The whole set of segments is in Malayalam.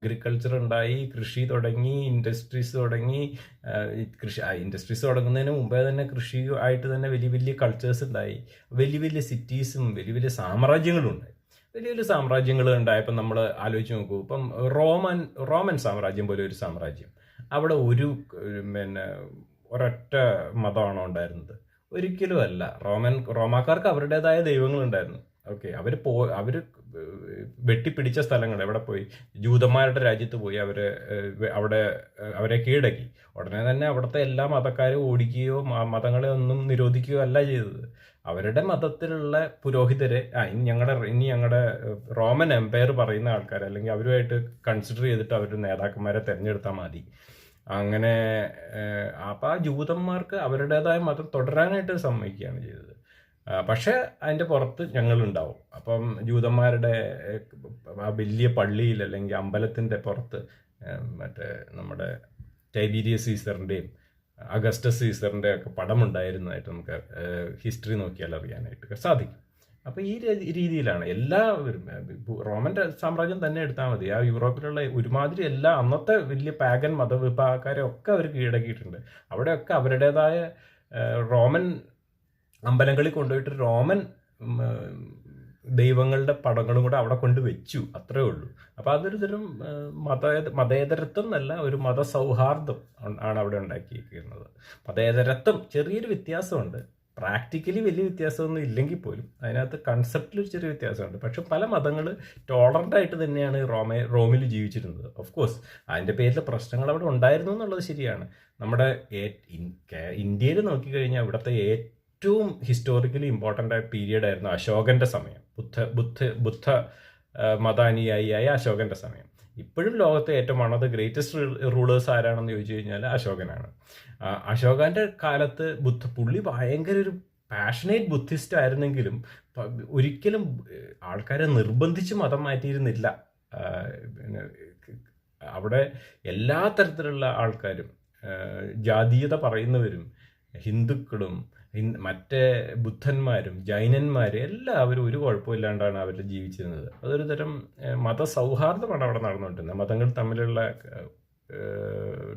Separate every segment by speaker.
Speaker 1: അഗ്രികൾച്ചർ ഉണ്ടായി, കൃഷി തുടങ്ങി, ഇൻഡസ്ട്രീസ് തുടങ്ങി. ഇൻഡസ്ട്രീസ് തുടങ്ങുന്നതിന് മുമ്പേ തന്നെ കൃഷി ആയിട്ട് തന്നെ വലിയ വലിയ കൾച്ചേഴ്സ് ഉണ്ടായി. വലിയ വലിയ സിറ്റീസും വലിയ വലിയ സാമ്രാജ്യങ്ങളും ഉണ്ടായി. വലിയ വലിയ സാമ്രാജ്യങ്ങൾ ഉണ്ടായപ്പോൾ നമ്മൾ ആലോചിച്ച് നോക്കൂ. ഇപ്പം റോമൻ സാമ്രാജ്യം പോലെ ഒരു സാമ്രാജ്യം, അവിടെ പിന്നെ ഒരൊറ്റ മതമാണോ ഉണ്ടായിരുന്നത്? ഒരിക്കലും അല്ല. റോമാക്കാർക്ക് അവരുടേതായ ദൈവങ്ങളുണ്ടായിരുന്നു. ഓക്കെ, അവർ വെട്ടിപ്പിടിച്ച സ്ഥലങ്ങൾ എവിടെ പോയി? ജൂതന്മാരുടെ രാജ്യത്ത് പോയി അവരെ കീഴടക്കി. ഉടനെ തന്നെ അവിടുത്തെ എല്ലാ മതക്കാരും ഓടിക്കുകയോ മതങ്ങളെ ഒന്നും നിരോധിക്കുകയോ അല്ല ചെയ്തത്. അവരുടെ മതത്തിലുള്ള പുരോഹിതരെ ഇനി ഞങ്ങളുടെ റോമൻ എംപയർ പറയുന്ന ആൾക്കാർ, അല്ലെങ്കിൽ അവരുമായിട്ട് കൺസിഡർ ചെയ്തിട്ട് അവരുടെ നേതാക്കന്മാരെ തിരഞ്ഞെടുത്താൽ മതി. അങ്ങനെ അപ്പം ആ ജൂതന്മാർക്ക് അവരുടേതായ മതം തുടരാനായിട്ട് സമ്മതിക്കുകയാണ് ചെയ്തത്. പക്ഷെ അതിൻ്റെ പുറത്ത് ഞങ്ങളുണ്ടാവും. അപ്പം ജൂതന്മാരുടെ ആ വലിയ പള്ളിയിൽ അല്ലെങ്കിൽ അമ്പലത്തിൻ്റെ പുറത്ത് മറ്റേ നമ്മുടെ ടൈബീരിയസ് സീസറിൻ്റെയും അഗസ്റ്റസ് സീസറിൻ്റെ ഒക്കെ പടമുണ്ടായിരുന്നതായിട്ട് നമുക്ക് ഹിസ്റ്ററി നോക്കിയാൽ അറിയാനായിട്ട് സാധിക്കും. അപ്പോൾ ഈ രീതിയിലാണ് എല്ലാവരും, റോമൻ സാമ്രാജ്യം തന്നെ എടുത്താൽ മതി, ആ യൂറോപ്പിലുള്ള ഒരുമാതിരി എല്ലാ അന്നത്തെ വലിയ പാഗൻ മതവിഭാഗക്കാരെ ഒക്കെ അവർ കീഴടക്കിയിട്ടുണ്ട്. അവിടെയൊക്കെ അവരുടേതായ റോമൻ അമ്പലങ്ങളിൽ കൊണ്ടുപോയിട്ട് റോമൻ ദൈവങ്ങളുടെ പടങ്ങളും കൂടെ അവിടെ കൊണ്ട് വെച്ചു, അത്രേ ഉള്ളൂ. അപ്പോൾ അതൊരു തരം മതേതരത്വം എന്നല്ല, ഒരു മതസൗഹാർദ്ദം ആണ് അവിടെ ഉണ്ടാക്കിയിരിക്കുന്നത്. മതേതരത്വം ചെറിയൊരു വ്യത്യാസമുണ്ട്, പ്രാക്ടിക്കലി വലിയ വ്യത്യാസമൊന്നും ഇല്ലെങ്കിൽ പോലും അതിനകത്ത് കൺസെപ്റ്റിൽ ഒരു ചെറിയ വ്യത്യാസമുണ്ട്. പക്ഷെ പല മതങ്ങൾ ടോളറൻ്റ് ആയിട്ട് തന്നെയാണ് റോമിൽ ജീവിച്ചിരുന്നത്. ഓഫ് കോഴ്സ് അതിൻ്റെ പേരിൽ പ്രശ്നങ്ങൾ അവിടെ ഉണ്ടായിരുന്നു എന്നുള്ളത് ശരിയാണ്. നമ്മുടെ ഇന്ത്യയിൽ നോക്കിക്കഴിഞ്ഞാൽ ഇവിടുത്തെ ഏറ്റവും ഹിസ്റ്റോറിക്കലി ഇമ്പോർട്ടൻ്റ് ആയ പീരീഡ് ആയിരുന്നു അശോകൻ്റെ സമയം. ബുദ്ധ മതാനുയായിയായ അശോകൻ്റെ സമയം. ഇപ്പോഴും ലോകത്തെ ഏറ്റവും one of the greatest rulers ആരാണെന്ന് ചോദിച്ചു കഴിഞ്ഞാൽ അശോകനാണ്. അശോകൻ്റെ കാലത്ത് പുള്ളി ഭയങ്കര ഒരു പാഷനേറ്റ് ബുദ്ധിസ്റ്റ് ആയിരുന്നെങ്കിലും ഒരിക്കലും ആൾക്കാരെ നിർബന്ധിച്ച് മതം മാറ്റിയിരുന്നില്ല. പിന്നെ അവിടെ എല്ലാ തരത്തിലുള്ള ആൾക്കാരും, ജാതീയത പറയുന്നവരും, ഹിന്ദുക്കളും മറ്റേ ബുദ്ധന്മാരും ജൈനന്മാരും എല്ലാവരും ഒരു കുഴപ്പമില്ലാണ്ടാണ് അവർ ജീവിച്ചിരുന്നത്. അതൊരു തരം മതസൗഹാർദ്ദമാണ് അവിടെ നടന്നുകൊണ്ടിരുന്നത്. മതങ്ങൾ തമ്മിലുള്ള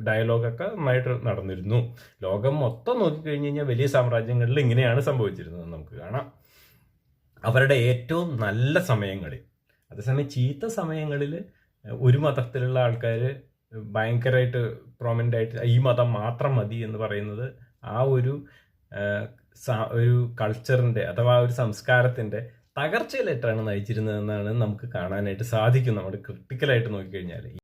Speaker 1: ഡയലോഗൊക്കെ നന്നായിട്ട് നടന്നിരുന്നു. ലോകം മൊത്തം നോക്കിക്കഴിഞ്ഞ് കഴിഞ്ഞാൽ വലിയ സാമ്രാജ്യങ്ങളിൽ ഇങ്ങനെയാണ് സംഭവിച്ചിരുന്നത് നമുക്ക് കാണാം, അവരുടെ ഏറ്റവും നല്ല സമയങ്ങളിൽ. അതേസമയം ചീത്ത സമയങ്ങളിൽ ഒരു മതത്തിലുള്ള ആൾക്കാർ ഭയങ്കരമായിട്ട് പ്രോമിനൻ്റ് ആയിട്ട് ഈ മതം മാത്രം മതി എന്ന് പറയുന്നത് ആ ഒരു കൾച്ചറിൻ്റെ അഥവാ ഒരു സംസ്കാരത്തിൻ്റെ തകർച്ചയിലേറ്റാണ് നയിച്ചിരുന്നതെന്നാണ് നമുക്ക് കാണാനായിട്ട് സാധിക്കും നമ്മൾ ക്രിട്ടിക്കലായിട്ട് നോക്കിക്കഴിഞ്ഞാൽ.